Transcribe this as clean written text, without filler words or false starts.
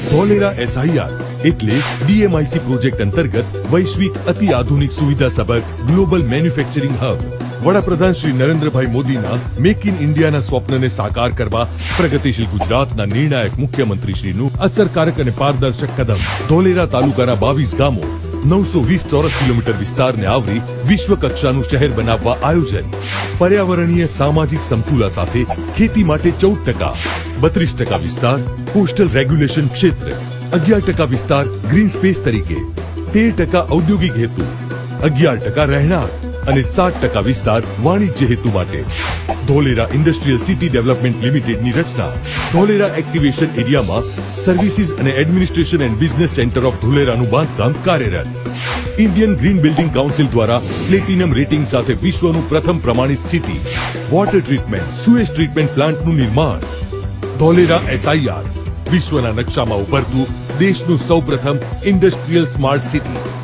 Dholera SIR એટલે DMIC project અંતર્ગત વૈશ્વિક અતિ આધુનિક સુવિધાસભર ગ્લોબલ મેન્યુફેક્ચરિંગ હબ વડાપ્રધાન શ્રી નરેન્દ્રભાઈ મોદીના મેક ઇન ઇન્ડિયાના સ્વપ્નને સાકાર કરવા પ્રગતિશીલ ગુજરાતના નિર્ણાયક મુખ્યમંત્રીશ્રીનું અસરકારક અને પારદર્શક કદમ ધોલેરા તાલુકાના 22 ગામો 920 ચોરસ કિલોમીટર વિસ્તારને આવરી વિશ્વ કક્ષાનું શહેર બનાવવા આયોજન પર્યાવરણીય સામાજિક સમતુલા સાથે ખેતી માટે 14%, 32% વિસ્તાર કોસ્ટલ રેગ્યુલેશન ક્ષેત્ર, 11% વિસ્તાર ગ્રીન સ્પેસ તરીકે, 13% ઔદ્યોગિક હેતુ, 11% રહેણાંક અને 7% વિસ્તાર વાણિજ્ય હેતુ માટે ધોલેરા ઇન્ડસ્ટ્રીયલ સિટી ડેવલપમેન્ટ લિમિટેડની રચના ધોલેરા એક્ટિવેશન એરિયામાં સર્વિસીસ અને administration and business centre of ધોલેરાનું બાંધકામ કાર્યરત ઇન્ડિયન ગ્રીન બિલ્ડિંગ કાઉન્સિલ દ્વારા પ્લેટિનમ રેટિંગ સાથે વિશ્વનું પ્રથમ પ્રમાણિત city water treatment sewage treatment પ્લાન્ટનું નિર્માણ ધોલેરા SIR વિશ્વના નકશામાં ઉભરતું દેશનું સૌપ્રથમ ઇન્ડસ્ટ્રીયલ સ્માર્ટ સિટી